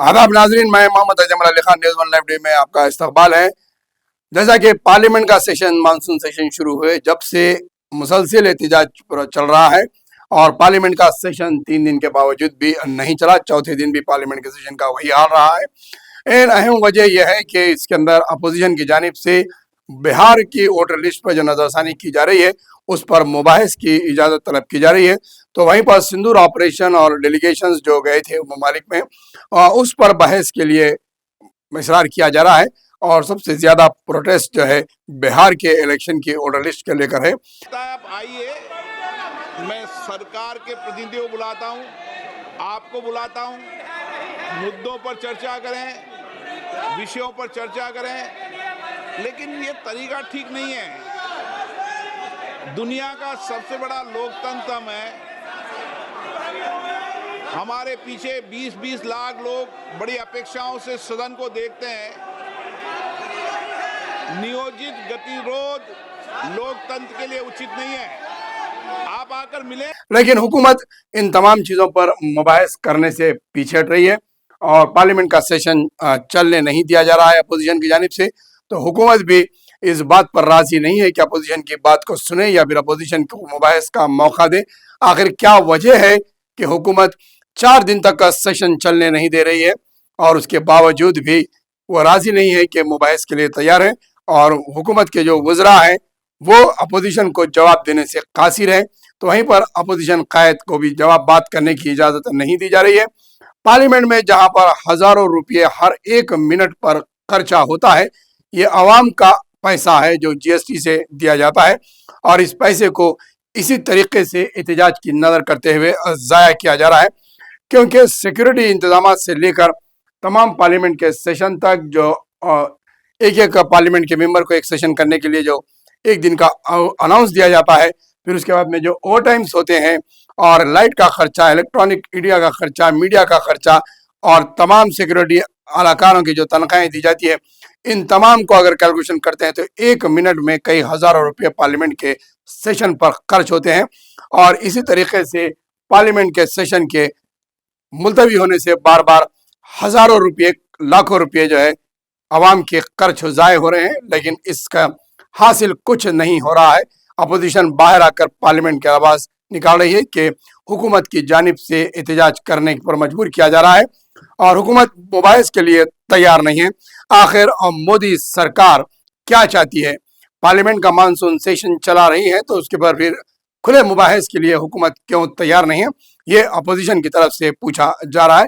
आदाब नाजरीन, मैं Mohammad Ajmal Ali Khan, News One Live Day में आपका इस्तकबाल है। जैसा कि पार्लियामेंट का सेशन, मानसून सेशन शुरू हुए जब से मुसलसिल एहतजाज पूरा चल रहा है और पार्लियामेंट का सेशन 3 दिन के बावजूद भी नहीं चला। चौथे दिन भी पार्लियामेंट के सेशन का वही हाल रहा है। इन अहम वजह यह है कि इसके अंदर अपोजिशन की जानिब से बिहार की वोटर लिस्ट पर जो नजरसानी की जा रही है उस पर मुबाहिस की इजाज़त तलब की जा रही है। तो वहीं पर सिंदूर ऑपरेशन और डेलीगेशंस जो गए थे ममालिक में, उस पर बहस के लिए इसरार किया जा रहा है। और सबसे ज्यादा प्रोटेस्ट जो है बिहार के इलेक्शन की वोटर लिस्ट के लेकर है। आप आइए, मैं सरकार के प्रतिनिधियों को बुलाता हूं, आपको बुलाता हूं, मुद्दों पर चर्चा करें, विषयों पर चर्चा करें, लेकिन ये तरीका ठीक नहीं है। दुनिया का सबसे बड़ा लोकतंत्र है। हमारे पीछे 20-20 लाख लोग बड़ी अपेक्षाओं से सदन को देखते हैं। नियोजित गतिरोध लोकतंत्र के लिए उचित नहीं है। आप आकर मिले। लेकिन हुकूमत इन तमाम चीजों पर मुबाहिस करने से पीछे हट रही है और पार्लियामेंट का सेशन चलने नहीं दिया जा रहा है अपोजिशन की जानिब से। तो हुकूमत भी इस बात पर राजी नहीं है कि अपोजिशन की बात को सुने या फिर अपोजिशन को मुबाहिस का मौका दे। आखिर क्या वजह है कि हुकूमत 4 दिन तक का सेशन चलने नहीं दे रही है और उसके बावजूद भी वो राजी नहीं है कि मुबाहिस के लिए तैयार है। और हुकूमत के जो वज़रा हैं वो अपोजिशन को जवाब देने से कासिर है। तो वहीं पर अपोजिशन कायद को भी जवाब बात करने की इजाज़त नहीं दी जा रही है। पार्लियामेंट में जहां पर हजारों रुपये हर 1 मिनट पर खर्चा होता है, ये आवाम का पैसा है जो जीएसटी से दिया जाता है और इस पैसे को इसी तरीके से एहतजाज की नज़र करते हुए ज़ाया किया जा रहा है। क्योंकि सिक्योरिटी इंतजाम से लेकर तमाम पार्लियामेंट के सेशन तक जो एक एक पार्लियामेंट के मेंबर को एक सेशन करने के लिए जो एक दिन का अनाउंस दिया जाता है, फिर उसके बाद में जो ओवर टाइम्स होते हैं और लाइट का खर्चा, इलेक्ट्रॉनिक मीडिया का खर्चा, मीडिया का खर्चा और तमाम सिक्योरिटी अहलकारों की जो तनख्वाहें दी जाती है, इन तमाम को अगर कैलकुलेशन करते हैं तो 1 मिनट में कई हजारों रुपये पार्लियामेंट के सेशन पर खर्च होते हैं। और इसी तरीके से पार्लियामेंट के सेशन के मुलतवी होने से बार बार हजारों रुपये, लाखों रुपये जो है आवाम के खर्च ज़ाय हो रहे हैं, लेकिन इसका हासिल कुछ नहीं हो रहा है। अपोजिशन बाहर आकर पार्लियामेंट की आवाज़ निकाल रही है कि हुकूमत की जानिब से एहतजाज करने पर मजबूर किया जा रहा है और हुकूमत मुबाहिस के लिए तैयार नहीं है। आखिर मोदी सरकार क्या चाहती है? पार्लियामेंट का मानसून सेशन चला रही है तो उसके बाद फिर खुले मुबाहिस के लिए हुकूमत क्यों तैयार नहीं है, ये अपोजिशन की तरफ से पूछा जा रहा है।